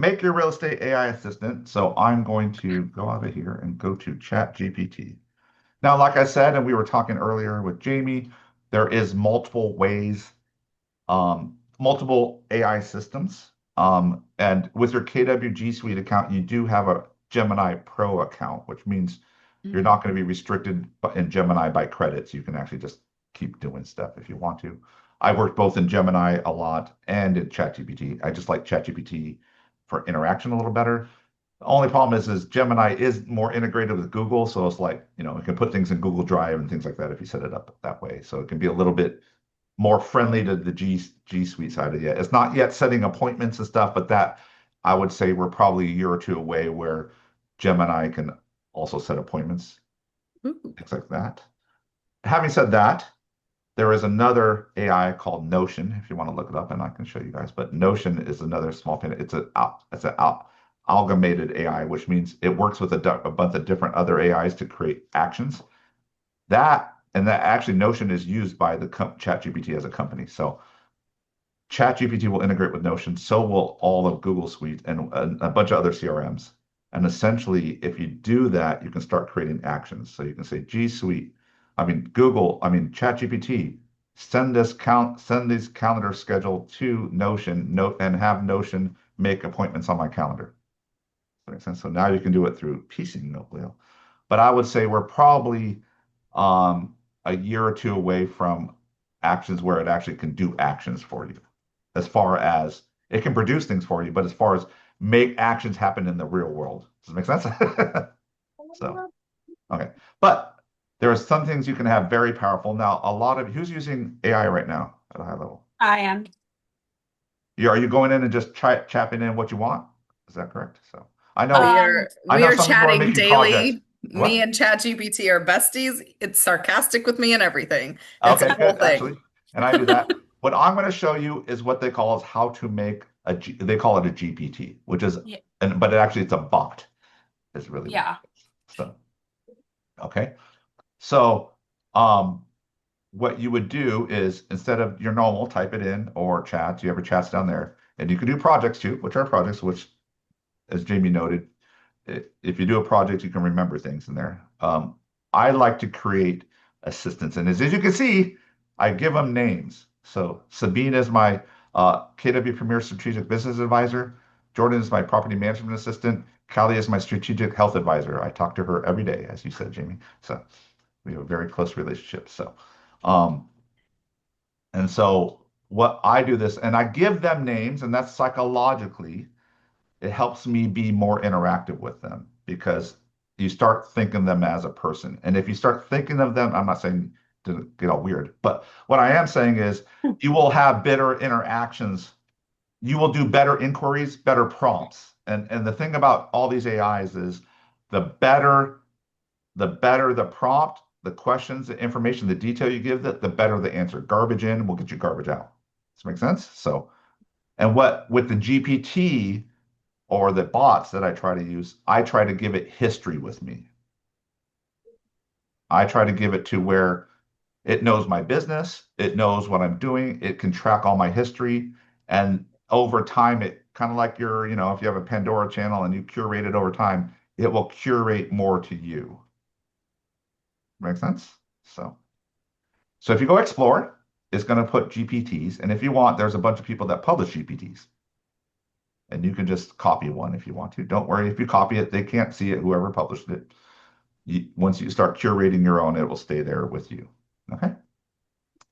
make your real estate AI assistant. So I'm going to go out of here and go to ChatGPT. Now, like I said, and we were talking earlier with Jamie, there is multiple ways, multiple AI systems. And with your KWG Suite account, you do have a Gemini Pro account, which means you're Mhm. not going to be restricted in Gemini by credits. You can actually just keep doing stuff if you want to. I worked both in Gemini a lot and in ChatGPT. I just like ChatGPT for interaction a little better. The only problem is Gemini is more integrated with Google, so it's like, it can put things in Google Drive and things like that if you set it up that way. So it can be a little bit more friendly to the G Suite side of it. It's not yet setting appointments and stuff, but that I would say we're probably a year or two away where Gemini can also set appointments, Ooh. things like that. Having said that, there is another AI called Notion, if you want to look it up, and I can show you guys. But Notion is another small thing. It's an amalgamated AI, which means it works with a bunch of different other AIs to create actions. That actually Notion is used by the ChatGPT as a company. So ChatGPT will integrate with Notion, so will all of Google Suite and a bunch of other CRMs. And essentially, if you do that, you can start creating actions. So you can say G Suite, ChatGPT, send this calendar schedule to Notion, note, and have Notion make appointments on my calendar. Does that make sense? So now you can do it through piecing Notewheel. But I would say we're probably a year or two away from actions where it actually can do actions for you. As far as it can produce things for you, but as far as make actions happen in the real world. Does it make sense? So, okay. But there are some things you can have very powerful. Now, a lot of who's using AI right now at a high level? I am. Are you going in and just chapping in what you want? Is that correct? So We are I we know are some people are chatting making projects. daily. Me What? and ChatGPT are besties. It's sarcastic with me and everything. It's a Okay, whole good, thing. actually. And I do that. What I'm going to show you is what they call is how to make they call it a GPT, which is, Yeah. but it actually it's a bot is really what Yeah. it is. So, okay. So, um, what you would do is instead of your normal type it in or chats, you have your chats down there, and you can do projects too, which are projects, which, as Jamie noted, if you do a project, you can remember things in there. I like to create assistants, and as you can see, I give them names. So Sabine is my KW Premier Strategic Business Advisor. Jordan is my property management assistant. Callie is my strategic health advisor. I talk to her every day, as you said, Jamie. So we have a very close relationship. Um, so what I do this, and I give them names, and that's psychologically it helps me be more interactive with them because you start thinking of them as a person. And if you start thinking of them, I'm not saying to get all weird, but what I am saying is you will have better interactions. You will do better inquiries, better prompts. And the thing about all these AIs is the better the prompt, the questions, the information, the detail you give it, the better the answer. Garbage in will get you garbage out. Does that make sense? So, and what with the GPT, or the bots that I try to use, I try to give it history with me. I try to give it to where it knows my business, it knows what I'm doing, it can track all my history. And over time, it kind of like if you have a Pandora channel and you curate it over time, it will curate more to you. Make sense? So if you go explore, it's going to put GPTs. And if you want, there's a bunch of people that publish GPTs. And you can just copy one if you want to. Don't worry if you copy it, they can't see it, whoever published it. Once you start curating your own, it will stay there with you. Okay,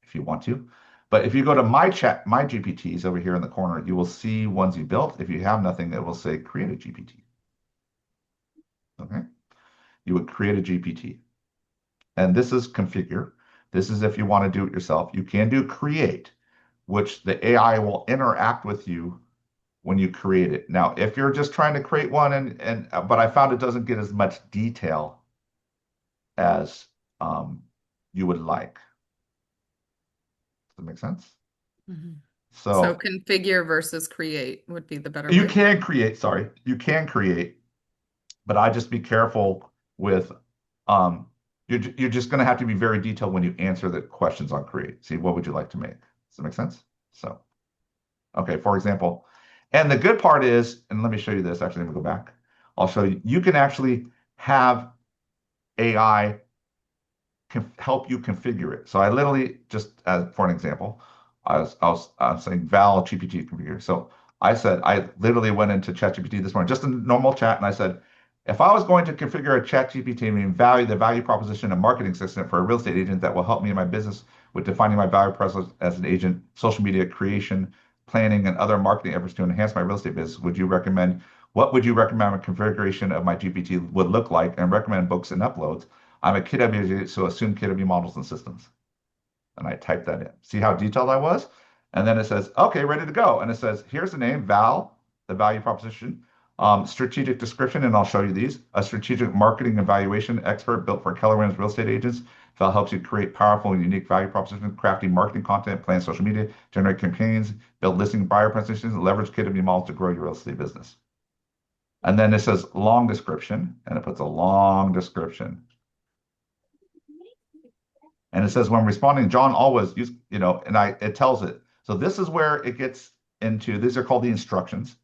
if you want to. But if you go to my GPTs over here in the corner, you will see ones you built. If you have nothing, it will say create a GPT. Okay, you would create a GPT. And this is configure. This is if you want to do it yourself. You can do create, which the AI will interact with you when you create it. Now, if you're just trying to create one but I found it doesn't get as much detail as you would like. Does that make sense? Mhm. So So configure versus create would be the better you way. can create, sorry, you can create, but I just be careful with you're just going to have to be very detailed when you answer the questions on create. See, what would you like to make? Does that make sense? So, okay, for example, And the good part is, and let me show you this. Actually, let me go back. I'll show you. You can actually have AI help you configure it. So I literally just as for an example, I was saying Val GPT configure. So I said I literally went into ChatGPT this morning, just a normal chat, and I said, if I was going to configure a ChatGPT, I mean the value proposition and marketing assistant for a real estate agent that will help me in my business with defining my value proposition as an agent, social media creation, planning, and other marketing efforts to enhance my real estate business, what would you recommend a configuration of my GPT would look like and recommend books and uploads? I'm a KW, so assume KW models and systems. And I type that in. See how detailed I was? And then it says, okay, ready to go. And it says, here's the name, Val, the value proposition, strategic description, and I'll show you these. A strategic marketing evaluation expert built for Keller Williams real estate agents. Val helps you create powerful and unique value propositions, crafting marketing content, plan social media, generate campaigns, build listing buyer presentations, and leverage KW models to grow your real estate business. And then it says long description, and it puts a long description. And it says when responding, John always use, and it tells it. So this is where it gets into, these are called the instructions.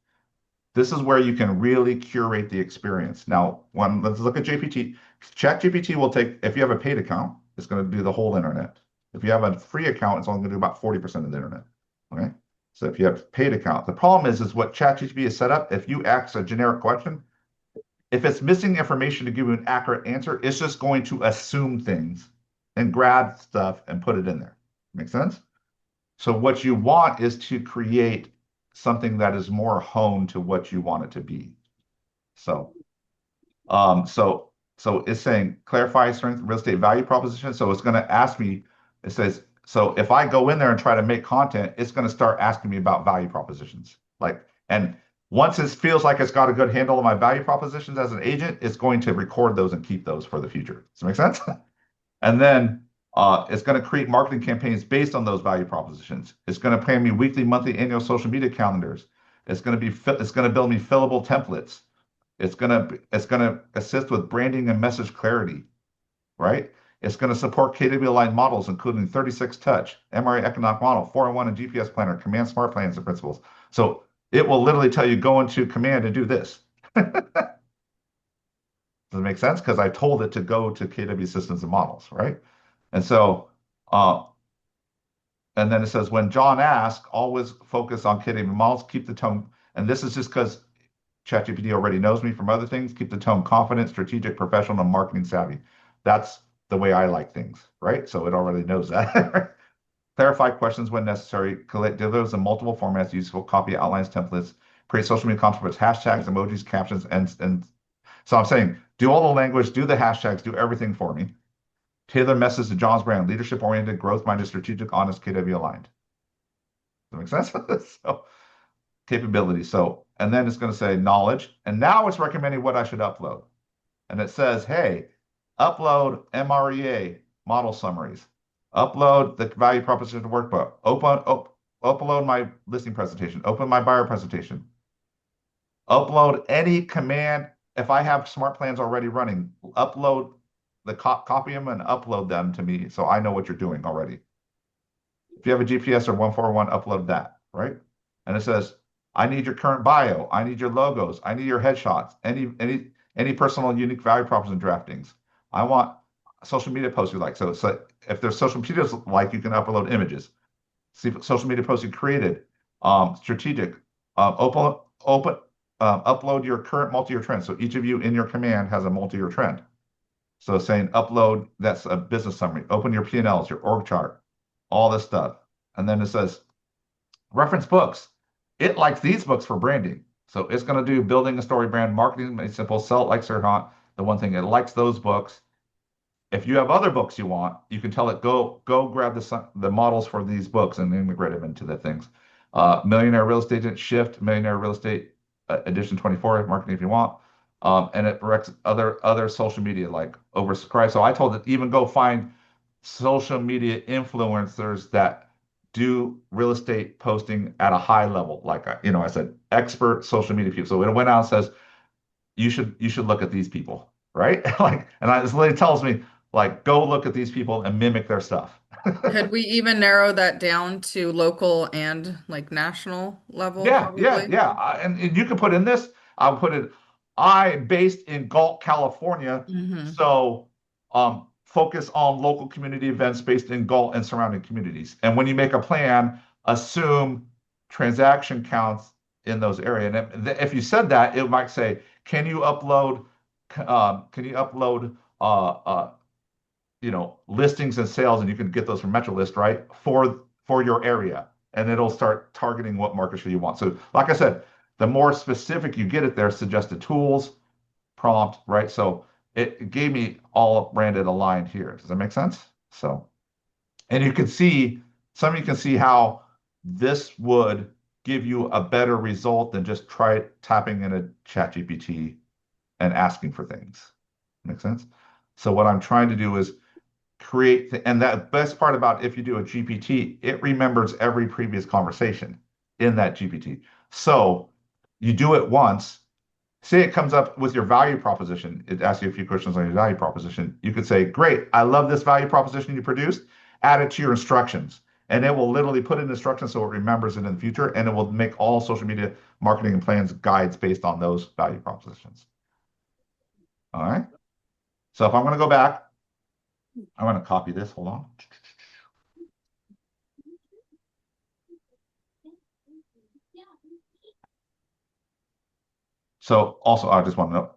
This is where you can really curate the experience. Now, let's look at GPT. ChatGPT will take, if you have a paid account, it's going to do the whole internet. If you have a free account, it's only going to do about 40% of the internet. Okay. So if you have a paid account, the problem is what ChatGPT is set up. If you ask a generic question, if it's missing information to give you an accurate answer, it's just going to assume things and grab stuff and put it in there. Make sense? So what you want is to create something that is more honed to what you want it to be. So, so it's saying clarify strength real estate value proposition. So it's going to ask me, it says, so if I go in there and try to make content, it's going to start asking me about value propositions. And once it feels like it's got a good handle on my value propositions as an agent, it's going to record those and keep those for the future. Does that make sense? And then it's going to create marketing campaigns based on those value propositions. It's going to plan me weekly, monthly, annual social media calendars. It's going to build me fillable templates. It's going to assist with branding and message clarity, right? It's going to support KW aligned models, including 36 touch, MRA economic model, 401 and GPS planner, command smart plans and principles. So it will literally tell you go into command and do this. Does it make sense? Because I told it to go to KW systems and models, right? And so, and then it says, when John asks, always focus on KW models, keep the tone. And this is just because ChatGPT already knows me from other things. Keep the tone confident, strategic, professional, and marketing savvy. That's the way I like things, right? So it already knows that. Clarify questions when necessary. Collect those in multiple formats, useful copy, outlines, templates. Create social media content with hashtags, emojis, captions, and so I'm saying, do all the language, do the hashtags, do everything for me. Tailor message to John's brand, leadership-oriented, growth-minded, strategic, honest, KW aligned. Does that make sense? So capability. So, and then it's going to say knowledge. And now it's recommending what I should upload. And it says, hey, upload MREA model summaries. Upload the value proposition workbook. Upload my listing presentation. Open my buyer presentation. Upload any command. If I have smart plans already running, upload copy them and upload them to me so I know what you're doing already. If you have a GPS or 141, upload that, right? And it says, I need your current bio. I need your logos. I need your headshots. Any personal unique value proposition draftings. I want social media posts you like. So if there's social media like, you can upload images. See social media posts you created. Strategic. Upload your current multi-year trend. So each of you in your command has a multi-year trend. So saying upload, that's a business summary. Open your P&Ls, your org chart, all this stuff. And then it says reference books. It likes these books for branding. So it's going to do building a story brand, marketing made simple, sell it like Sir Hunt. The one thing it likes those books. If you have other books you want, you can tell it go grab the models for these books and integrate them into the things. Millionaire Real Estate Agent Shift, Millionaire Real Estate Edition 24, marketing if you want. And it directs other social media like oversubscribe. So I told it even go find social media influencers that do real estate posting at a high level. Like I said, expert social media people. So it went out and says you should look at these people, right? This literally tells me like go look at these people and mimic their stuff. Could we even narrow that down to local and like national level, Yeah, yeah, probably? yeah. And you can put in this. I'll put it. I based in Galt, California, Hmm. so focus on local community events based in Galt and surrounding communities. And when you make a plan, assume transaction counts in those areas. And if you said that, it might say, "Can you upload? Can you upload listings and sales, and you can get those from MetroList, right? For your area, and it'll start targeting what market share you want. So, like I said, the more specific you get it there, suggested tools, prompt, right? So it gave me all branded aligned here. Does that make sense? So, and you can see, some of you can see how this would give you a better result than just try tapping in a chat GPT and asking for things. Make sense? So what I'm trying to do is and that best part about if you do a GPT, it remembers every previous conversation in that GPT. So you do it once, say it comes up with your value proposition, it asks you a few questions on your value proposition. You could say, "Great, I love this value proposition you produced. Add it to your instructions." And it will literally put in instructions so it remembers it in the future, and it will make all social media marketing and plans guides based on those value propositions. All right. So if I'm going to go back, I'm going to copy this. Hold on. So also, I just want to know.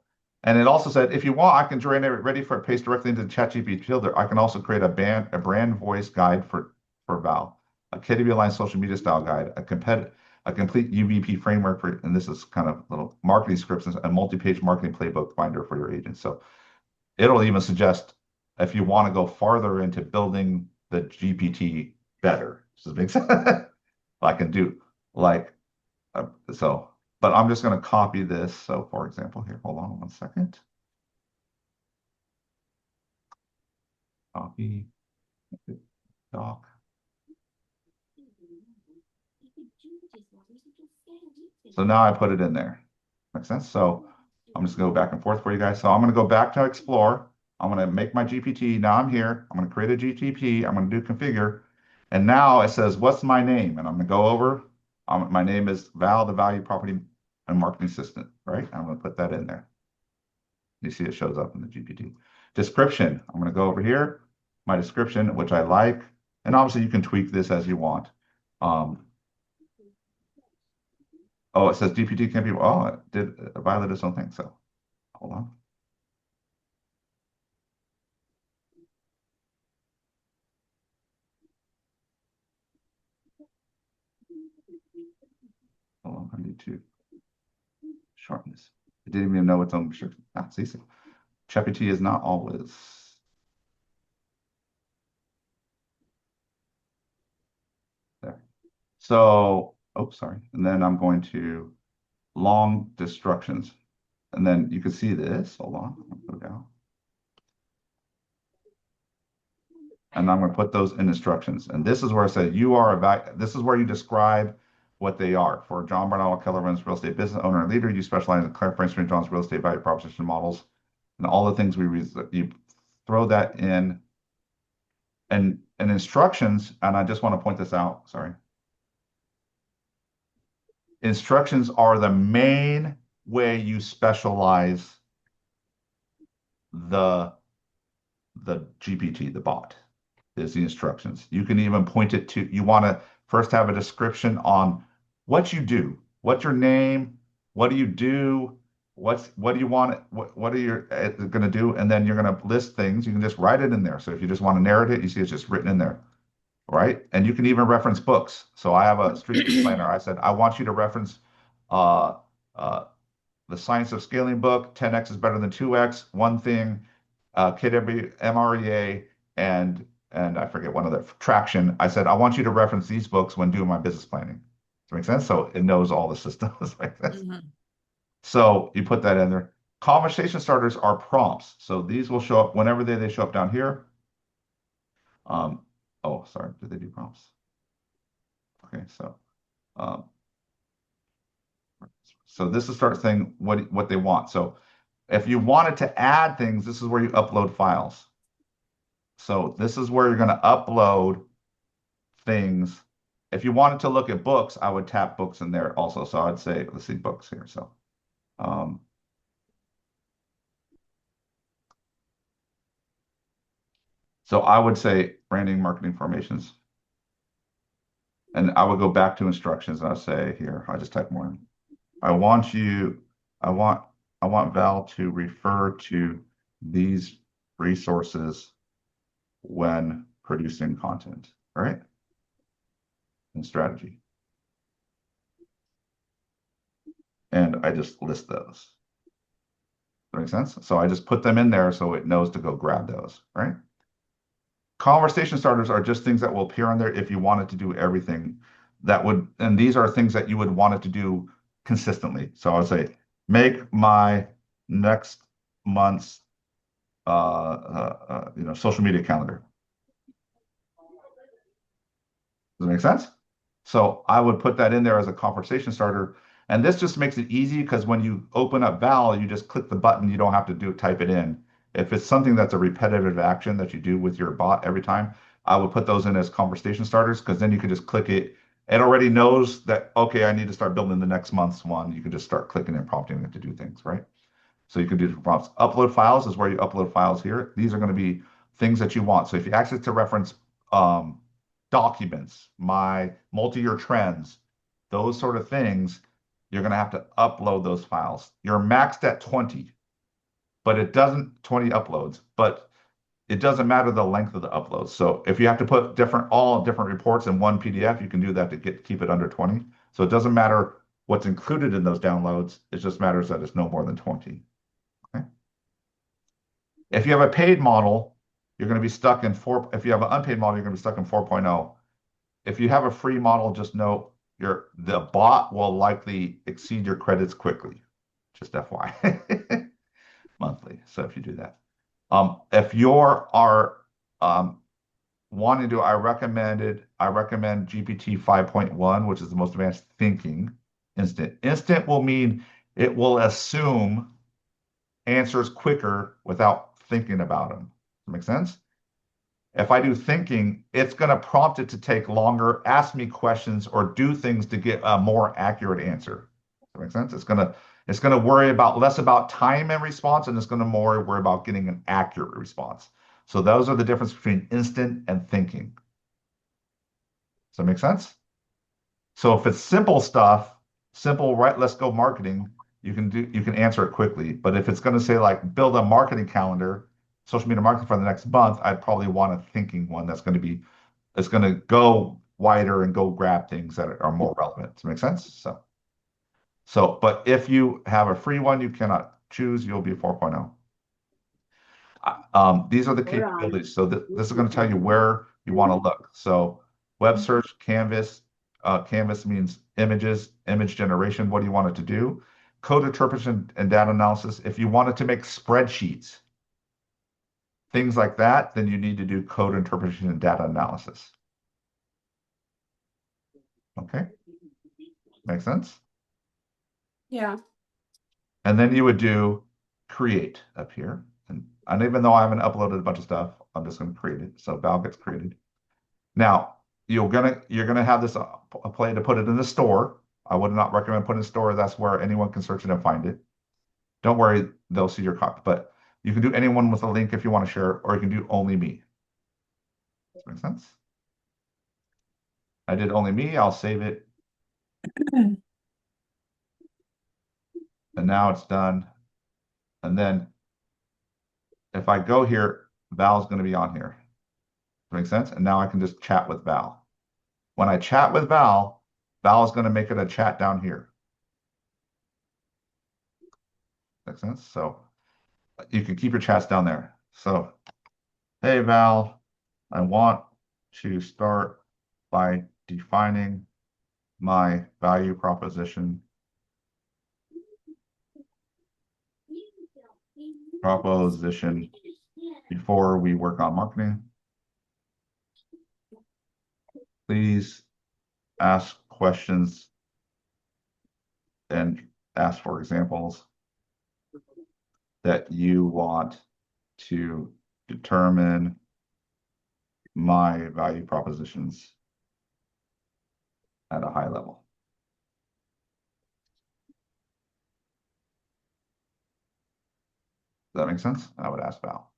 And it also said, if you want, I can generate it ready for paste directly into the ChatGPT filter. I can also create a brand voice guide for Val, a KW Align social media style guide, a complete UVP framework for, and this is kind of little marketing scripts and a multi-page marketing playbook binder for your agents. So it'll even suggest if you want to go farther into building the GPT better. Does this make sense? I can do like so, but I'm just going to copy this. So for example, here, hold on one second. Copy doc. So now I put it in there. Makes sense? So I'm just going to go back and forth for you guys. So I'm going to go back to Explore. I'm going to make my GPT. Now I'm here. I'm going to create a GTP. I'm going to do configure. And now it says, what's my name? And I'm going to go over. My name is Val, the Value Property and Marketing Assistant, right? I'm going to put that in there. You see it shows up in the GPT. Description, I'm going to go over here, my description, which I like. And obviously you can tweak this as you want. Um, oh, it says GPT can't be, oh, it did violate its own thing. So hold on. Hold on, I need to shorten this. It didn't even know its own restriction. Ah, see, so ChatGPT is not always there. So, oh, sorry. And then I'm going to long instructions. And then you can see this. Hold on, I'll go down. And I'm going to put those in instructions. And this is where I say this is where you describe what they are. For Jon Barnato, Keller Williams, real estate business owner and leader, you specialize in clarifying John's real estate value proposition models and all the things you throw that in and instructions. And I just want to point this out. Sorry. Instructions are the main way you specialize the GPT, the bot. Is the instructions. You can even point it to, you want to first have a description on what you do, what's your name, what do you do, what do you want, what are you going to do, and then you're going to list things. You can just write it in there. So if you just want to narrate it, you see it's just written in there, right? And you can even reference books. So I have a street planner. I said, I want you to reference uh, uh, the Science of Scaling book, 10x is better than 2x, One Thing, KW, MREA, and I forget one other, Traction. I said, I want you to reference these books when doing my business planning. Does that make sense? So it knows all the systems like this. Hmm. So you put that in there. Conversation starters are prompts. So these will show up whenever they show up down here. Um, oh, sorry, did they do prompts? Okay, um, so this will start saying what they want. So if you wanted to add things, this is where you upload files. So this is where you're going to upload things. If you wanted to look at books, I would tap books in there also. So I'd say, let's see, books here. Um, so I would say branding, marketing formations. And I would go back to instructions and I'll say here, I just type more in. I want you, I want, I want Val to refer to these resources when producing content, all right? And strategy. And I just list those. Does that make sense? So I just put them in there so it knows to go grab those, right? Conversation starters are just things that will appear on there if you wanted to do everything that would, and these are things that you would want it to do consistently. So I would say, make my next month's social media calendar. Does that make sense? So I would put that in there as a conversation starter. And this just makes it easy because when you open up Val, you just click the button. You don't have to type it in. If it's something that's a repetitive action that you do with your bot every time, I would put those in as conversation starters because then you can just click it. It already knows that, okay, I need to start building the next month's one. You can just start clicking and prompting it to do things, right? So you can do different prompts. Upload files is where you upload files here. These are going to be things that you want. So if you access to reference um, documents, my multi-year trends, those sort of things, you're going to have to upload those files. You're maxed at 20, but it doesn't 20 uploads, but it doesn't matter the length of the uploads. So if you have to put all different reports in one PDF, you can do that to keep it under 20. So it doesn't matter what's included in those downloads. It just matters that it's no more than 20. Okay. If you have a paid model, you're going to be stuck in 4. If you have an unpaid model, you're going to be stuck in 4.0. If you have a free model, just know the bot will likely exceed your credits quickly. Just FYI. Monthly. So if you do that. If you are wanting to, I recommend GPT 5.1, which is the most advanced thinking instant. Instant will mean it will assume answers quicker without thinking about them. Does that make sense? If I do thinking, it's going to prompt it to take longer, ask me questions, or do things to get a more accurate answer. Does that make sense? It's going to worry about less about time and response, and it's going to more worry about getting an accurate response. So those are the difference between instant and thinking. Does that make sense? So if it's simple stuff, simple, right, let's go marketing, you can answer it quickly. But if it's going to say like build a marketing calendar, social media marketing for the next month, I'd probably want a thinking one it's going to go wider and go grab things that are more relevant. Does that make sense? But if you have a free one, you cannot choose, you'll be 4.0. These are the capabilities. So this is going to tell you where you want to look. So web search, Canvas. Canvas means images, image generation. What do you want it to do? Code interpretation and data analysis. If you wanted to make spreadsheets, things like that, then you need to do code interpretation and data analysis. Okay, makes sense? Yeah. And then you would do create up here. And even though I haven't uploaded a bunch of stuff, I'm just going to create it. So Val gets created. Now, you're gonna have this a play to put it in the store. I would not recommend putting in the store. That's where anyone can search it and find it. Don't worry, they'll see your copy. But you can do anyone with a link if you want to share it, or you can do only me. Does that make sense? I did only me. I'll save it. And now it's done. And then if I go here, Val's going to be on here. Does that make sense? And now I can just chat with Val. When I chat with Val, Val is going to make it a chat down here. Makes sense? So you can keep your chats down there. So, hey, Val, I want to start by defining my value proposition before we work on marketing. Please ask questions and ask for examples that you want to determine my value propositions at a high level. Does that make sense? I would ask Val.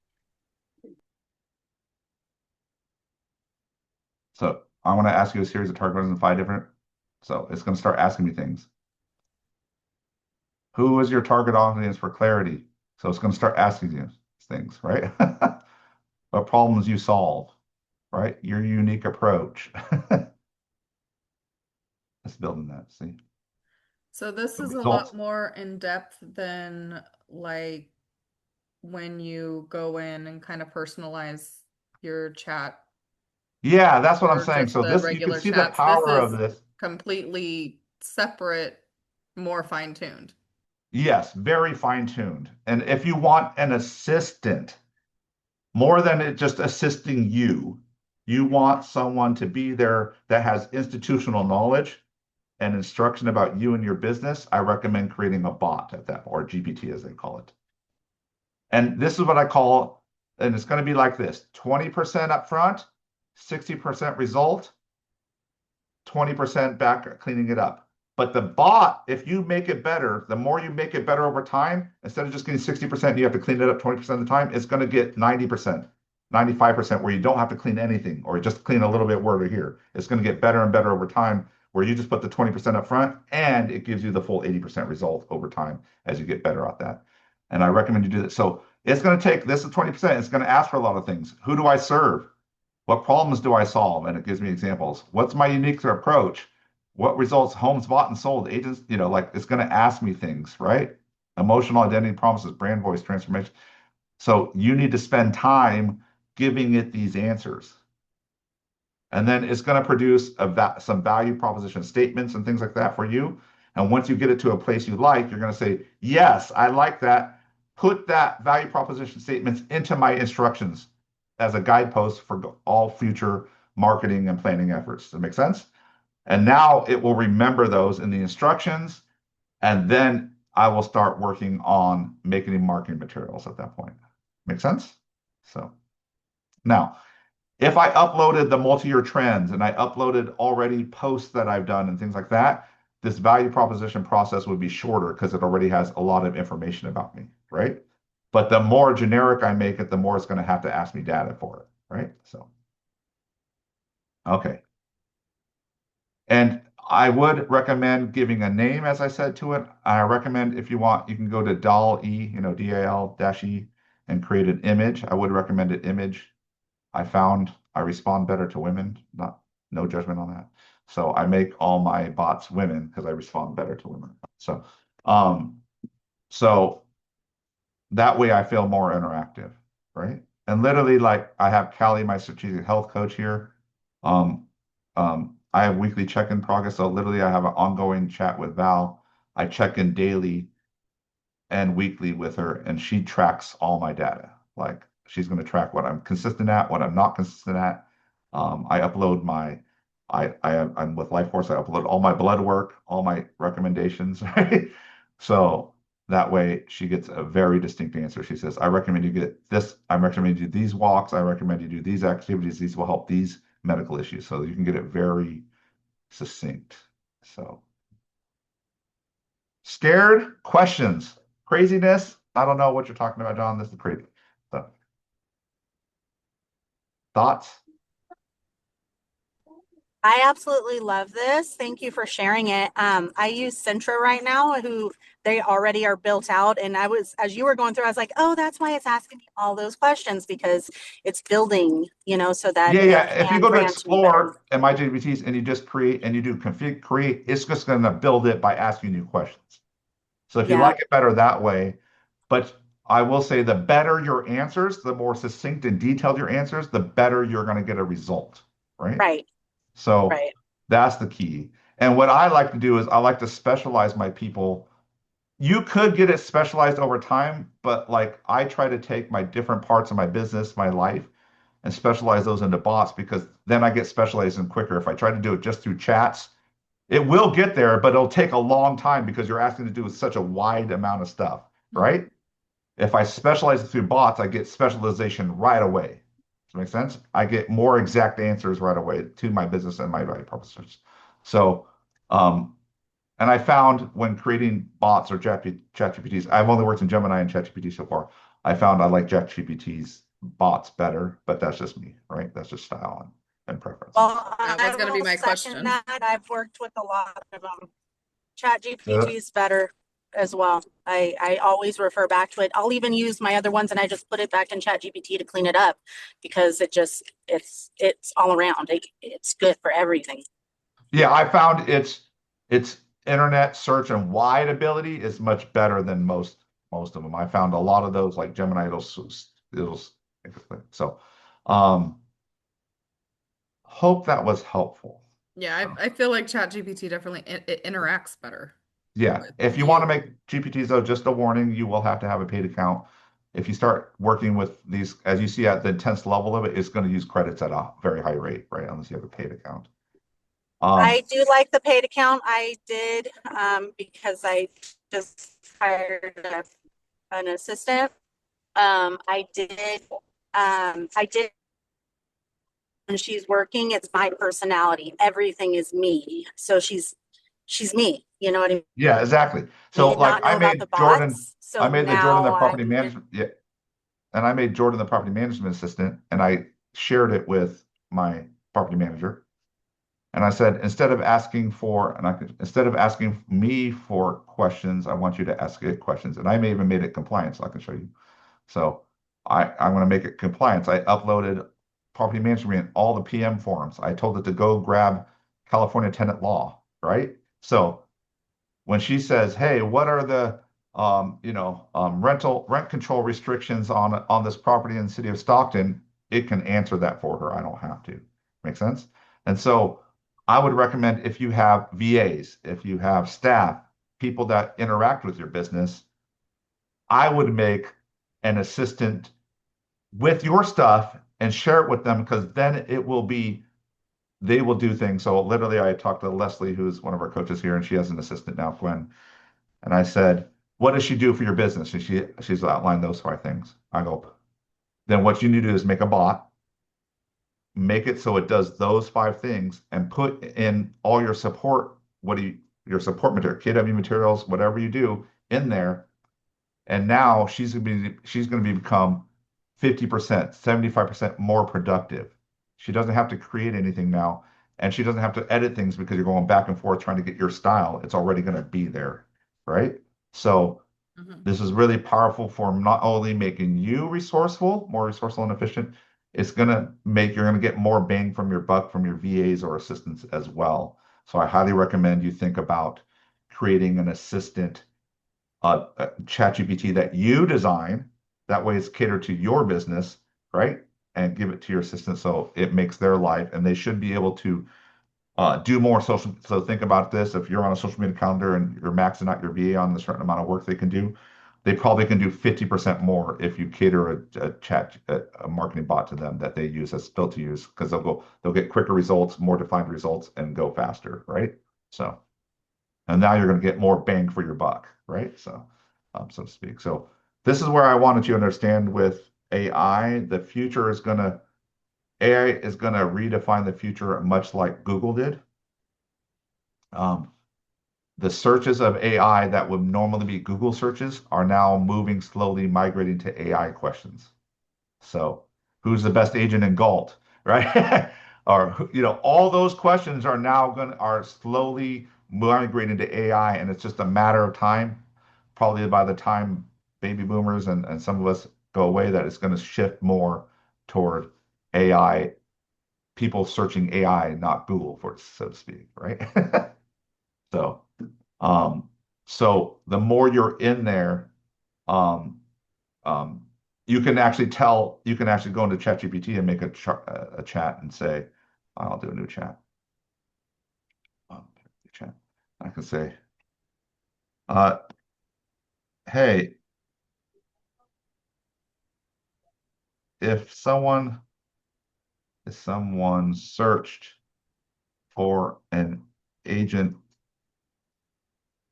So I want to ask you a series of target questions in 5 different. So it's going to start asking me things. Who is your target audience for clarity? So it's going to start asking you things, right? What problems you solve, right? Your unique approach. Let's build on that. See So this the is a lot results. more in depth than like when you go in and kind of personalize your chat Yeah, that's what I'm or saying. just So the this, you can regular see the chats. This power of is this. completely separate, more fine-tuned. Yes, very fine-tuned. And if you want an assistant, more than it just assisting you, you want someone to be there that has institutional knowledge and instruction about you and your business, I recommend creating a bot at that, or GPT as they call it. And this is what I call, and it's going to be like this: 20% upfront, 60% result, 20% back cleaning it up. But the bot, if you make it better, the more you make it better over time, instead of just getting 60%, you have to clean it up 20% of the time, it's going to get 90%, 95%, where you don't have to clean anything or just clean a little bit word or here. It's going to get better and better over time, where you just put the 20% up front and it gives you the full 80% result over time as you get better at that. And I recommend you do that. So it's going to take, this is 20%, it's going to ask for a lot of things. Who do I serve? What problems do I solve? And it gives me examples. What's my unique approach? What results homes bought and sold? Agents, like it's going to ask me things, right? Emotional identity promises, brand voice transformation. So you need to spend time giving it these answers. And then it's going to produce some value proposition statements and things like that for you. And once you get it to a place you like, you're going to say, yes, I like that. Put that value proposition statements into my instructions as a guidepost for all future marketing and planning efforts. Does that make sense? And now it will remember those in the instructions. And then I will start working on making marketing materials at that point. Make sense? So now, if I uploaded the multi-year trends and I uploaded already posts that I've done and things like that, this value proposition process would be shorter because it already has a lot of information about me, right? But the more generic I make it, the more it's going to have to ask me data for it, right? So, okay. And I would recommend giving a name, as I said, to it. I recommend, if you want, you can go to DAL-E, DAL-E, and create an image. I would recommend an image. I found I respond better to women. No judgment on that. So I make all my bots women because I respond better to women. Um, so that way I feel more interactive, right? And literally, like I have Callie, my strategic health coach here. Um, I have weekly check-in progress. So literally, I have an ongoing chat with Val. I check in daily and weekly with her, and she tracks all my data. Like she's going to track what I'm consistent at, what I'm not consistent at. I upload I'm with LifeForce. I upload all my blood work, all my recommendations, right? So that way she gets a very distinct answer. She says, I recommend you get this. I recommend you do these walks. I recommend you do these activities. These will help these medical issues. So you can get it very succinct. So scared? Questions? Craziness? I don't know what you're talking about, John. This is crazy. So, thoughts? I absolutely love this. Thank you for sharing it. I use Centra right now, who they already are built out. And as you were going through, I was like, oh, that's why it's asking me all those questions because it's building, so that Yeah, it yeah. If you can go to grant me better. explore and my JVTs and you just create and you do config create, it's just going to build it by asking you questions. So if you Yeah, like it better that way, but I will say the better your answers, the more succinct and detailed your answers, the better you're going to get a result, right? right, So right. that's the key. And what I like to do is I like to specialize my people. You could get it specialized over time, but like I try to take my different parts of my business, my life, and specialize those into bots because then I get specialized in quicker. If I try to do it just through chats, it will get there, but it'll take a long time because you're asking to do such a wide amount of stuff, Mhm. right? If I specialize it through bots, I get specialization right away. Does that make sense? I get more exact answers right away to my business and my value propositions. So, um, and I found when creating bots or ChatGPTs, I've only worked in Gemini and ChatGPT so far. I found I like ChatGPT's bots better, but that's just me, right? That's just style and preference. Well, That was I going to be will my second question. that. I've worked with a lot of them. Chat So GPT is better as well. I always refer back to it. I'll even use my other ones and I just put it back in Chat GPT to clean it up because it's all around. It's good for everything. yeah, I found its internet search and wide ability is much better than most of them. I found a lot of those like Gemini, it'll so um hope that was helpful. Yeah, I feel like ChatGPT definitely it interacts better Yeah, with if you want to you. make GPTs though, just a warning, you will have to have a paid account. If you start working with these, as you see at the intense level of it, it's going to use credits at a very high rate, right? Unless you have a paid account. Um, I do like the paid account. I did because I just hired an assistant. I did when she's working, it's my personality. Everything is me. So she's me. You know what I mean? yeah, exactly. I So did like not know about the I bots. made the Jordan the Now property I'm management, yeah, and I made Jordan the property management assistant, and I shared it with my property manager. And I said, instead of asking me for questions, I want you to ask it questions. And I may even made it compliant, so I can show you. So I'm going to make it compliance. I uploaded property management in all the PM forms. I told it to go grab California tenant law, right? So when she says, "Hey, what are the rent control restrictions on this property in the city of Stockton?" It can answer that for her. I don't have to. Make sense? And so I would recommend if you have VAs, if you have staff, people that interact with your business, I would make an assistant with your stuff and share it with them because then they will do things. So literally, I talked to Leslie, who's one of our coaches here, and she has an assistant now, Gwen. And I said, "What does she do for your business?" And she's outlined those 5 things. I go, then what you need to do is make a bot, make it so it does those 5 things, and put in all your support, your support material, KW materials, whatever you do in there. And now she's gonna become 50%, 75% more productive. She doesn't have to create anything now, and she doesn't have to edit things because you're going back and forth trying to get your style. It's already gonna be there, right? So Mhm. this is really powerful for not only making you resourceful, more resourceful and efficient, you're gonna get more bang from your buck from your VAs or assistants as well. So I highly recommend you think about creating an assistant ChatGPT that you design. That way it's catered to your business, right? And give it to your assistant so it makes their life, and they should be able to do more social. So think about this: if you're on a social media calendar and you're maxing out your VA on the certain amount of work they can do, they probably can do 50% more if you cater a marketing bot to them that they use as still to use because they'll get quicker results, more defined results, and go faster, right? So, and now you're going to get more bang for your buck, right? So, so to speak. So this is where I wanted you to understand with AI, AI is going to redefine the future much like Google did. Um, the searches of AI that would normally be Google searches are now moving slowly, migrating to AI questions. So, who's the best agent in Galt, right? Or all those questions are slowly migrating to AI, and it's just a matter of time. Probably by the time baby boomers and some of us go away, that it's going to shift more toward AI, people searching AI, not Google, for so to speak, right? So. Um, so the more you're in there, um, um, you can actually go into ChatGPT and make a chat and say, I'll do a new chat. Um, chat. I can say, uh, hey, if someone searched for an agent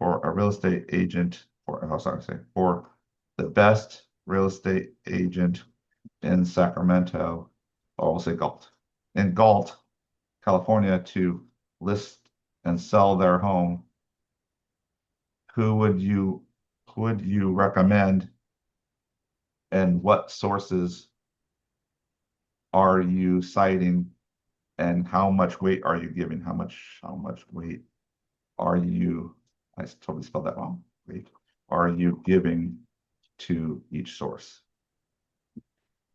for a real estate agent for the best real estate agent in Sacramento, or we'll say Galt, in Galt, California to list and sell their home, who would you recommend and what sources are you citing and how much weight are you giving? How much weight are you, I totally spelled that wrong. Weight are you giving to each source?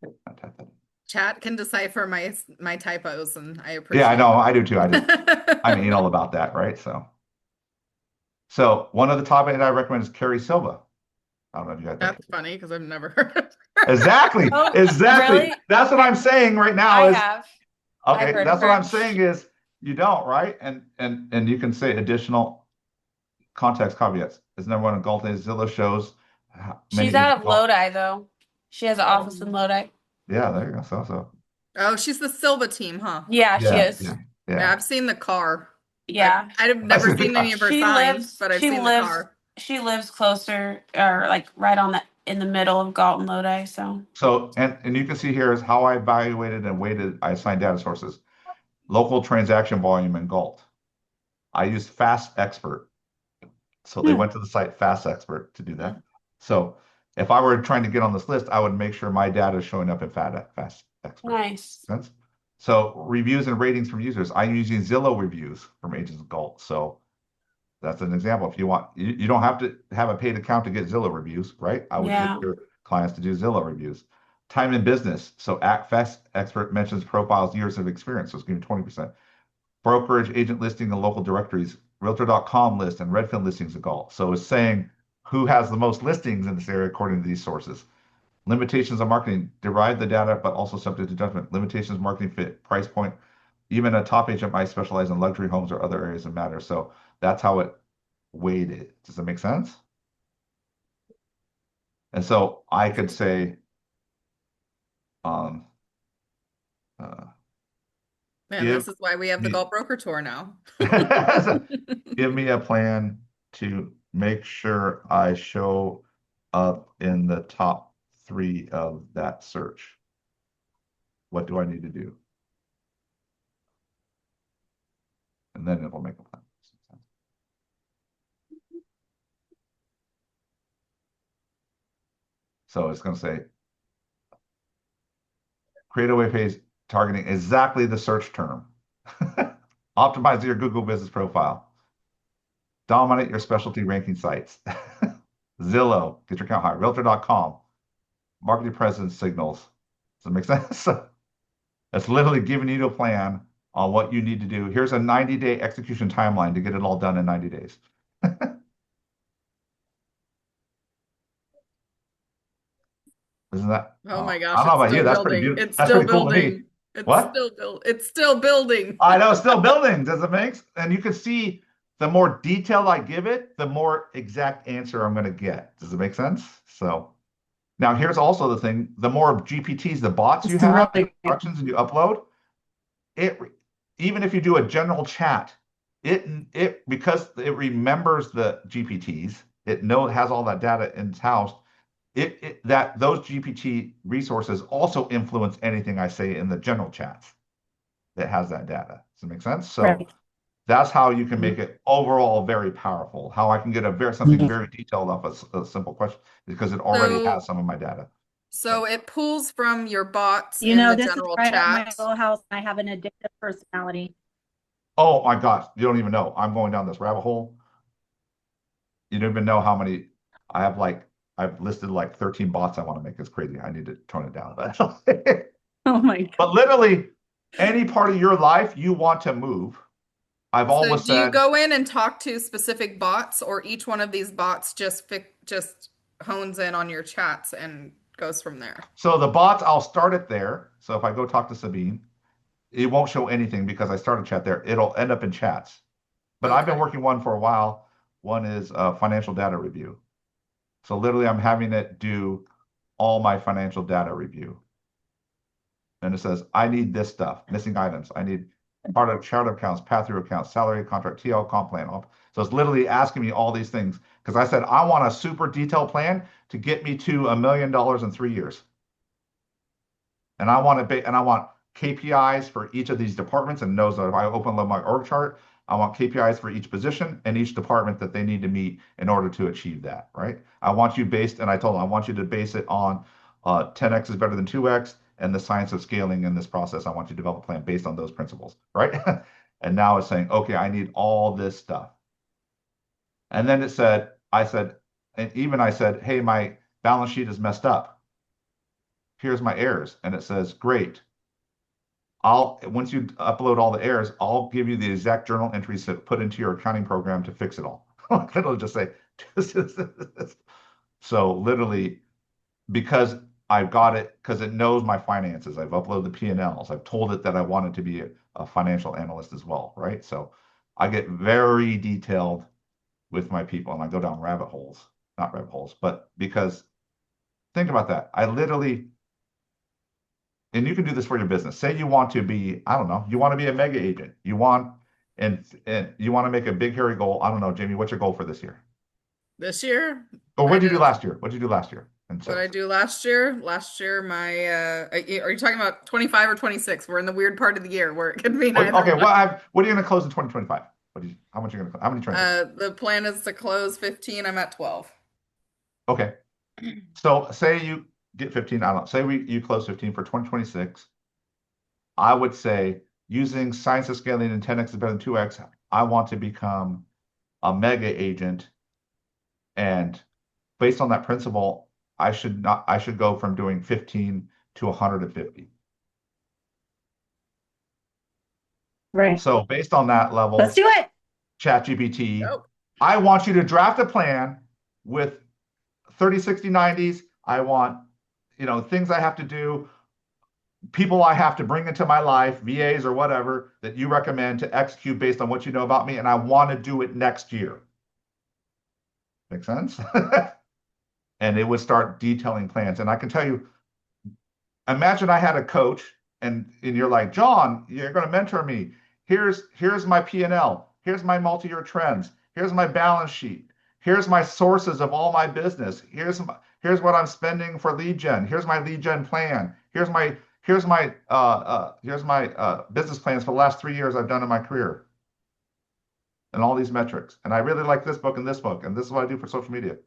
I typed that. Chat can decipher my typos, and I Yeah, appreciate I know, I do too. it. I'm anal about that, right? So one of the top eight I recommend is Carrie Silva. I don't know if you got that. That's funny because I've never heard of her. Exactly. Oh, Exactly. really? That's what I'm saying right now I is have. I've okay. heard That's of what her. I'm saying is you don't, right? And you can say additional context caveats. Is number one in Galt Zillow shows She's many out of Lodi, though. She has an office in Lodi. Yeah, there you go. So Oh, she's the Silva team, huh? Yeah, she yeah, is. yeah, Yeah, yeah. I've seen the car. Yeah. I've I never said the seen any car. of her She signs, lives but I've she seen the lives car. she lives closer or like right on the in the middle of Galt and Lodi, so So and you can see here is how I evaluated and weighted. I assigned data sources. Local transaction volume in Galt. I used Fast Expert. So they went to the site Fast Expert to do that. So if I were trying to get on this list, I would make sure my data is showing up in Fast Expert. nice. Sense? So reviews and ratings from users. I'm using Zillow reviews from Agents of Galt. So that's an example. If you want, you don't have to have a paid account to get Zillow reviews, right? I would get Yeah. your clients to do Zillow reviews. Time in business. So Act Fast Expert mentions profiles, years of experience. So it's giving 20%. Brokerage, agent listing, and local directories. Realtor.com list and Redfin listings of Galt. So it's saying who has the most listings in this area according to these sources. Limitations of marketing. Derive the data, but also subject to judgment. Limitations, marketing fit, price point. Even a top agent might specialize in luxury homes or other areas that matter. So that's how it weighted. Does that make sense? And so I could say, um, uh, Man, give this is why we have the me, Galt Broker Tour now. give me a plan to make sure I show up in the top 3 of that search. What do I need to do? And then it'll make a plan. So it's going to say, create a web page targeting exactly the search term. Optimize your Google business profile. Dominate your specialty ranking sites. Zillow, get your count high. Realtor.com, marketing presence signals. Does that make sense? It's literally giving you a plan on what you need to do. Here's a 90-day execution timeline to get it all done in 90 days. Isn't that? Oh my I gosh, don't know it's about you. still That's pretty building. beautiful. It's That's still pretty cool to me. building. What? It's still building. I know it's still building. Does it make? And you can see the more detail I give it, the more exact answer I'm going to get. Does it make sense? So now here's also the thing: the more GPTs, the bots you It's have, really instructions and you upload, it even if you do a general chat, it because it remembers the GPTs, it has all that data in its house. That those GPT resources also influence anything I say in the general chats that has that data. Does it make sense? So right. that's how you can make it overall very powerful. How I can get something very detailed off a simple question because it already So, has some of my data. so it pulls from your bots You in know, the this is general right up my chat. wheelhouse. I have an addictive personality. Oh my gosh, you don't even know. I'm going down this rabbit hole. You don't even know how many I have. I've listed like 13 bots I want to make. It's crazy. I need to tone it down. Oh my God. But literally, any part of your life you want to move, I've So always do you said, go in and talk to specific bots, or each one of these bots just hones in on your chats and goes from there? so the bots, I'll start it there. So if I go talk to Sabine, it won't show anything because I started chat there. It'll end up in chats. But I've been Okay. working one for a while. One is financial data review. So literally, I'm having it do all my financial data review. And it says, I need this stuff, missing items. I need part of chart accounts, pass-through accounts, salary contract, TL comp plan. So it's literally asking me all these things because I said, I want a super detailed plan to get me to $1 million in 3 years. And I want KPIs for each of these departments and knows that if I open up my org chart, I want KPIs for each position and each department that they need to meet in order to achieve that, right? I want you based, and I told them, I want you to base it on 10x is better than 2x and the science of scaling in this process. I want you to develop a plan based on those principles, right? And now it's saying, okay, I need all this stuff. And then I said, and even I said, hey, my balance sheet is messed up. Here's my errors. And it says, great. Once you upload all the errors, I'll give you the exact journal entries to put into your accounting program to fix it all. It'll just say, so literally, because I've got it, because it knows my finances, I've uploaded the P&Ls, I've told it that I want it to be a financial analyst as well, right? So I get very detailed with my people and I go down rabbit holes, not rabbit holes, but because think about that. I literally, and you can do this for your business. Say you want to be, I don't know, you want to be a mega agent. And you want to make a big hairy goal. I don't know, Jamie, what's your goal for this year? This year, Or I what did you do did- last year? What did you do last year? And what I so, do last year? Last year, my are you talking about 25 or 26? We're in the weird part of the year where it could be neither okay, one. what are you going to close in 2025? How much are you going to, how many trainings? The plan is to close 15. I'm at 12. Okay. So say you get 15, I don't know, say you close 15 for 2026. I would say using science of scaling and 10x is better than 2x, I want to become a mega agent. And based on that principle, I should go from doing 15 to 150. Right. So based on that level, Let's do it. ChatGPT, Nope. I want you to draft a plan with 30, 60, 90s. I want, things I have to do, people I have to bring into my life, VAs or whatever, that you recommend to execute based on what you know about me. And I want to do it next year. Make sense? And it would start detailing plans. And I can tell you, imagine I had a coach and you're like, John, you're going to mentor me. Here's my P&L. Here's my multi-year trends. Here's my balance sheet. Here's my sources of all my business. Here's what I'm spending for lead gen. Here's my lead gen plan. Here's my business plans for the last 3 years I've done in my career. And all these metrics. And I really like this book and this book. And this is what I do for social media.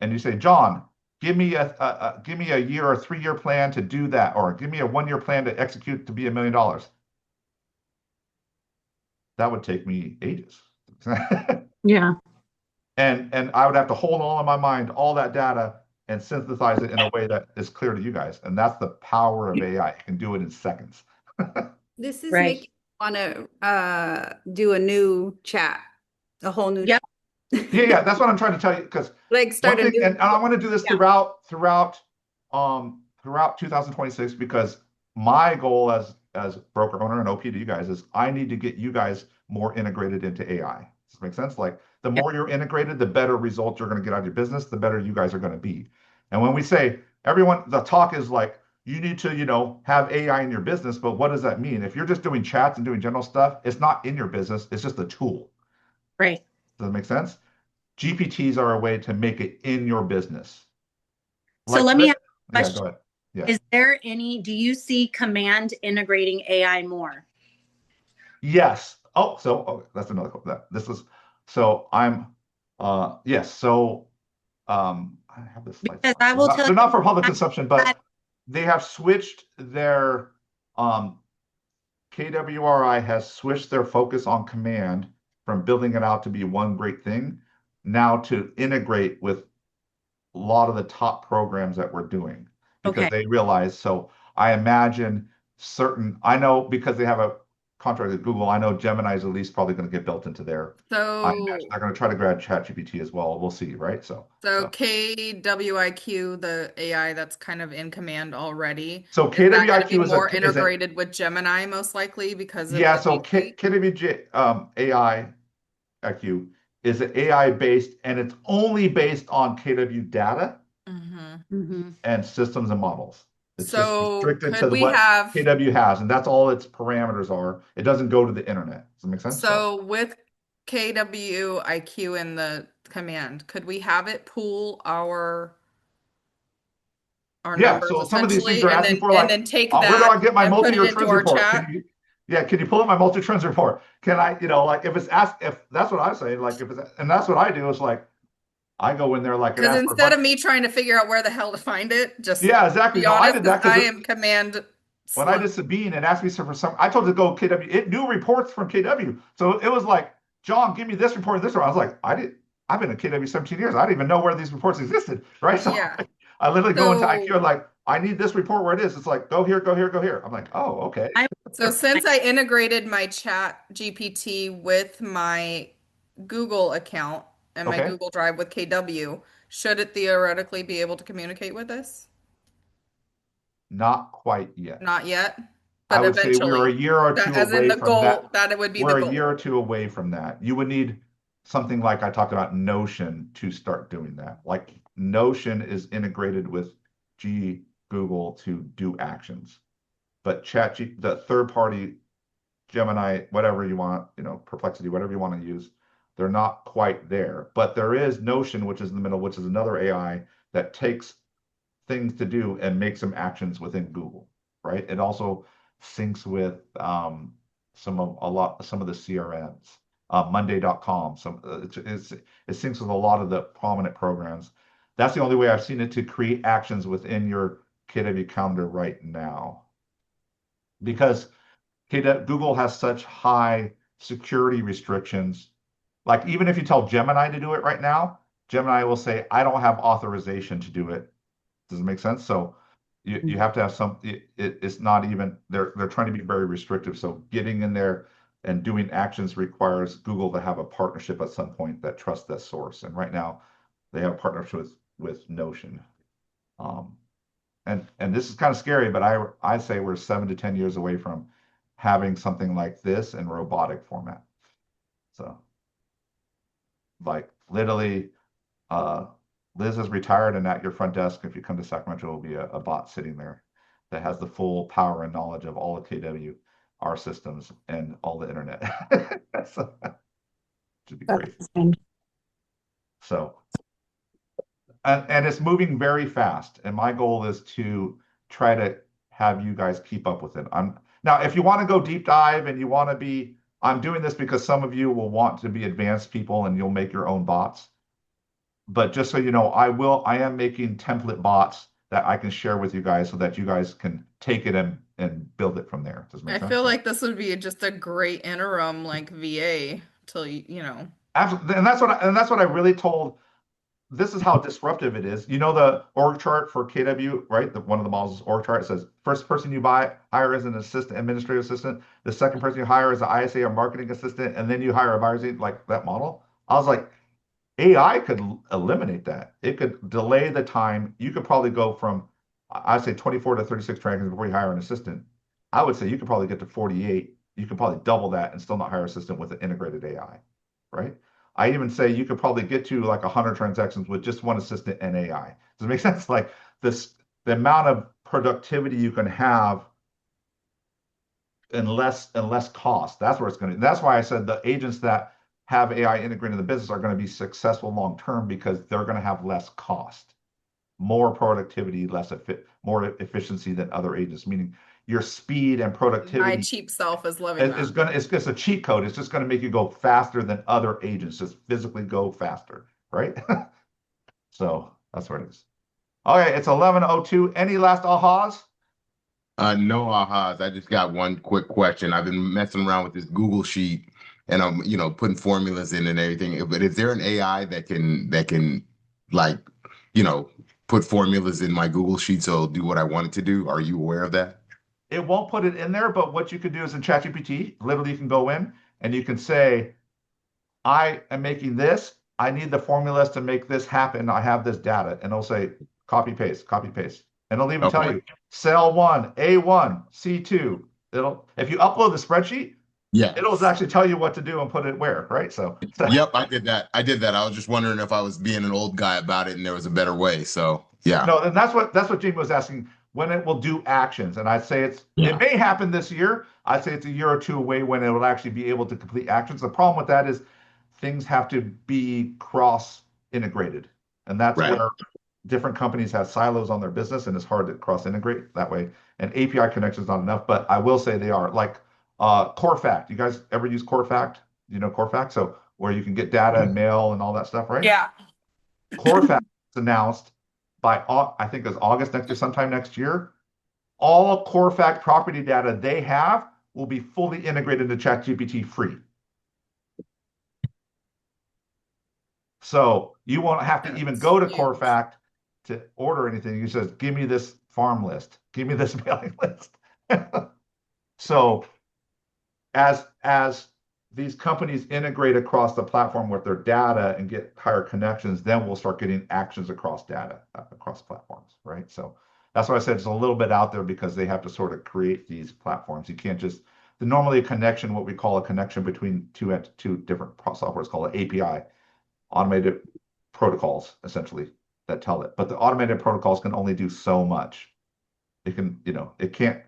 And you say, John, give me a year or 3-year plan to do that, or give me a 1-year plan to execute to be $1 million. That would take me ages. Yeah. And I would have to hold all in my mind all that data and synthesize it in a way that is clear to you guys. And that's the power of AI. It can do it in seconds. This is Right. making me want to do a new chat, a whole new Yep. Yeah, that's what I'm trying to tell you. Because like start a new and I want to do this Yeah. throughout 2026, because my goal as broker owner and OP to you guys is I need to get you guys more integrated into AI. Does this make sense? Like the more you're integrated, the better results you're going to get out of your business, the better you guys are going to be. And when we say the talk is like, you need to, have AI in your business, but what does that mean? If you're just doing chats and doing general stuff, it's not in your business. It's just a tool. Right. Does that make sense? GPTs are a way to make it in your business. So let me ask Yeah, question. go ahead. Yeah. Do you see Command integrating AI more? Yes. That's another quote. Yes. So, I have this slide. Because I will tell They're you, not for public consumption, but they have switched their, KWRI has switched their focus on Command from building it out to be one great thing now to integrate with a lot of the top programs that we're doing, because Okay. they realize. So I imagine I know because they have a contract with Google, I know Gemini is at least probably going to get built into there. I imagine they're going to try to grab ChatGPT as well. We'll see, right? So KWIQ, the AI that's kind of in Command already. So Is that going to be KWIQ more integrated with Gemini most likely because of yeah. the So DeepSeek? KWJ AI IQ is an AI based, and it's only based on KW data and systems and models. It's just So restricted could to we what have KW has, and that's all its parameters are. It doesn't go to the internet. Does that make sense? so with KWIQ in the command, could we have it pool our our Yeah, numbers so some of these things essentially, are asking for and like, then take where do I that get my and put it multi-year into trends our report? chat. Can you pull up my multi-trends report? Can I, like if it's asked, if that's what I'm saying, like if it's, and that's what I do is like, I go in there like and Because ask for a instead bunch. of me trying to figure out where the hell to find it, just Yeah, exactly. be No, I honest, did 'cause that I because am command when I slow. did Sabine and asked me for some, I told it to go KW. It knew reports from KW, so it was like, John, give me this report and this one. I was like, I've been in KW 17 years. I didn't even know where these reports existed, right? So Yeah. I literally go into IQ So and like, I need this report where it is. It's like, go here, go here, go here. I'm like, oh, okay. so since I integrated my chat GPT with my Google account and my Okay. Google Drive with KW, should it theoretically be able to communicate with us? Not quite yet. Not yet, I but would say we're a eventually. year or That two as in away the from that. goal, that it would be the We're a year goal. or two away from that. You would need something like I talked about Notion to start doing that. Like Notion is integrated with Google to do actions. But the third party Gemini, whatever you want, Perplexity, whatever you want to use, they're not quite there. But there is Notion, which is in the middle, which is another AI that takes things to do and make some actions within Google, right? It also syncs with some of the CRMs, Monday.com. It syncs with a lot of the prominent programs. That's the only way I've seen it to create actions within your KW calendar right now, because Google has such high security restrictions. Like even if you tell Gemini to do it right now, Gemini will say, I don't have authorization to do it. Does it make sense? So you have to have it's not even, they're trying to be very restrictive. So getting in there and doing actions requires Google to have a partnership at some point that trusts that source. And right now they have a partnership with Notion. Um, and this is kind of scary, but I say we're 7 to 10 years away from having something like this in robotic format. So like literally uh, Liz is retired, and at your front desk, if you come to Sacramento, will be a bot sitting there that has the full power and knowledge of all of KW, our systems, and all the internet. So, should be crazy. So, and it's moving very fast. And my goal is to try to have you guys keep up with it. Now, if you want to go deep dive and you want to be, I'm doing this because some of you will want to be advanced people and you'll make your own bots. But just so you know, I am making template bots that I can share with you guys so that you guys can take it and build it from there. Does it make I sense? feel like this would be just a great interim like VA till you. Absolutely. And that's what I really told. This is how disruptive it is. You know the org chart for KW, right? One of the models is org chart. It says first person you hire as an assistant, administrative assistant. The second person you hire is an ISA or marketing assistant, and then you hire a buyer's agent, like that model. I was like, AI could eliminate that. It could delay the time. You could probably go from, I'd say 24 to 36 trainings before you hire an assistant. I would say you could probably get to 48. You could probably double that and still not hire an assistant with an integrated AI, right? I even say you could probably get to like 100 transactions with just one assistant and AI. Does it make sense? Like the amount of productivity you can have and less cost. That's where it's going to. That's why I said the agents that have AI integrated in the business are going to be successful long term because they're going to have less cost, more productivity, more efficiency than other agents. Meaning your speed and My productivity cheap self is loving is that. going to. It's just a cheat code. It's just going to make you go faster than other agents. Just physically go faster, right? So that's what it is. Okay, it's 11:02. Any last ahas? No ahas. I just got one quick question. I've been messing around with this Google sheet and I'm, putting formulas in and everything. But is there an AI that can like, you know, put formulas in my Google sheet so it'll do what I want it to do? Are you aware of that? It won't put it in there, but what you can do is in ChatGPT, literally you can go in and you can say, I am making this. I need the formulas to make this happen. I have this data. And it'll say copy paste, copy paste. And it'll even tell Okay. you cell one, A1, C2. If you upload the spreadsheet, Yeah. it'll actually tell you what to do and put it where, right? So Yep, I did that. I did that. I was just wondering if I was being an old guy about it and there was a better way. So yeah. no, and that's what Jamie was asking, when it will do actions. And I'd say it may happen this year. I'd say it's a year or two away when it will actually be able to complete actions. The problem with that is things have to be cross integrated. And that's Right. where different companies have silos on their business and it's hard to cross integrate that way. And API connection is not enough, but I will say they are like CoreFact. You guys ever use CoreFact? Do you know CoreFact? So where you can get data and mail and all that stuff, right? Yeah. CoreFact is announced by I think it's August next year, sometime next year. All CoreFact property data they have will be fully integrated into ChatGPT free. So you won't have to even go to huge. CoreFact to order anything. You just give me this farm list, give me this mailing list. So as these companies integrate across the platform with their data and get higher connections, then we'll start getting actions across data, across platforms, right? So that's why I said it's a little bit out there because they have to sort of create these platforms. You can't just, normally a connection, what we call a connection between two different software is called an API, automated protocols, essentially, that tell it. But the automated protocols can only do so much. It can, it can't,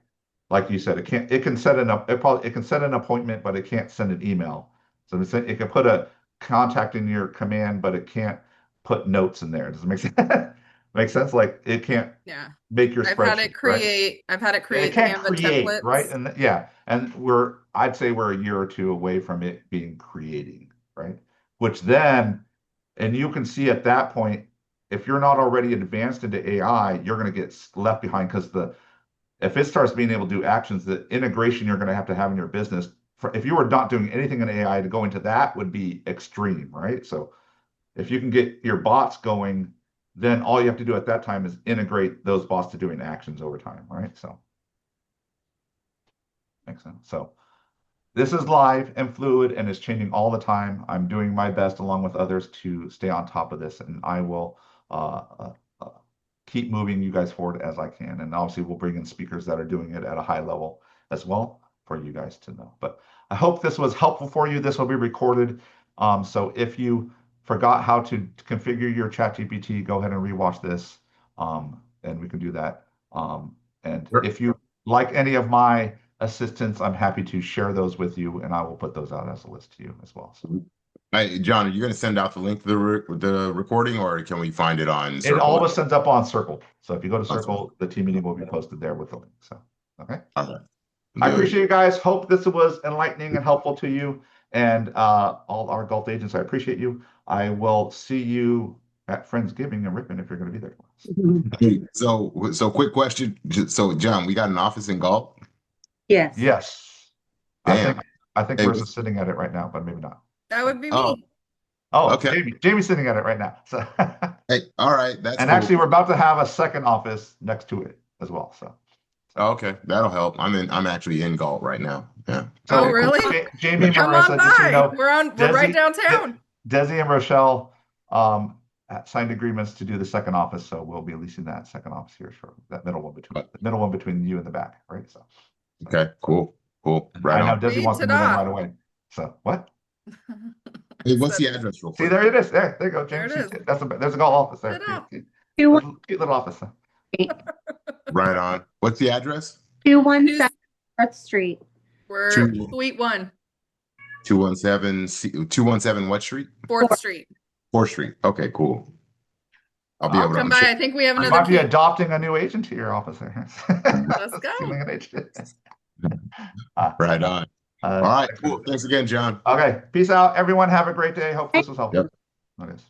like you said, it can set an appointment, but it can't send an email. So it can put a contact in your command, but it can't put notes in there. Does it make sense? Make sense? Like it can't make your I've spreadsheet. had it create. Right? I've had it create It can't Canva create, templates. right? And and I'd say we're a year or two away from it being creating, right? Which then, and you can see at that point, if you're not already advanced into AI, you're going to get left behind because if it starts being able to do actions, the integration you're going to have in your business, if you were not doing anything in AI, to go into that would be extreme, right? So if you can get your bots going, then all you have to do at that time is integrate those bots to doing actions over time, right? So makes sense. So this is live and fluid and is changing all the time. I'm doing my best along with others to stay on top of this, and I will keep moving you guys forward as I can. And obviously we'll bring in speakers that are doing it at a high level as well for you guys to know. But I hope this was helpful for you. This will be recorded. So if you forgot how to configure your ChatGPT, go ahead and rewatch this. And we can do that. And Sure. if you like any of my assistants, I'm happy to share those with you, and I will put those out as a list to you as well. So. Hey, John, are you going to send out the link to the recording, or can we find it on Circle? It always sends up on Circle. So if you go to Circle, the team meeting will be posted there with the link. So, okay. Okay. I appreciate you guys. Hope this was enlightening and helpful to you and all our Galt agents. I appreciate you. I will see you at Friendsgiving and Ripon if you're going to be there. Hey, so quick question. So, John, we got an office in Galt? Yes. Yes. Damn. I think Hey, we're sitting at it right now, but maybe not. That would be Oh, me. Oh, okay. Jamie's sitting at it right now. So Hey, all right. That's and cool. actually, we're about to have a second office next to it as well. So. Oh, okay, that'll help. I'm actually in Galt right now. Yeah. So Oh, really? Jamie and Come Marissa, on just so you by. know, We're right downtown. Desi and Rochelle signed agreements to do the second office, so we'll be leasing that second office here shortly. That middle one between you and the back, right? So. Okay, cool. Right I know on. Desi wants to move in Ta-da. right away. So what? Hey, what's the address real See, quick? there it is. There you go, There James. it is. There's a Galt office there. Ta-da. Cute little office. Right on. What's the address? 217 North Street. We're Two- Suite 1, 217 what street? 4th Street. 4th Street. Okay, cool. I'll be I'll able to. come I'm by. sure- I think we have You another might be key. adopting a new agent to your office there. Let's go. Stealing an agent. Right on. All right, cool. Thanks again, John. Okay, peace out, everyone. Have a great day. Hope this was helpful. Yep. Okay.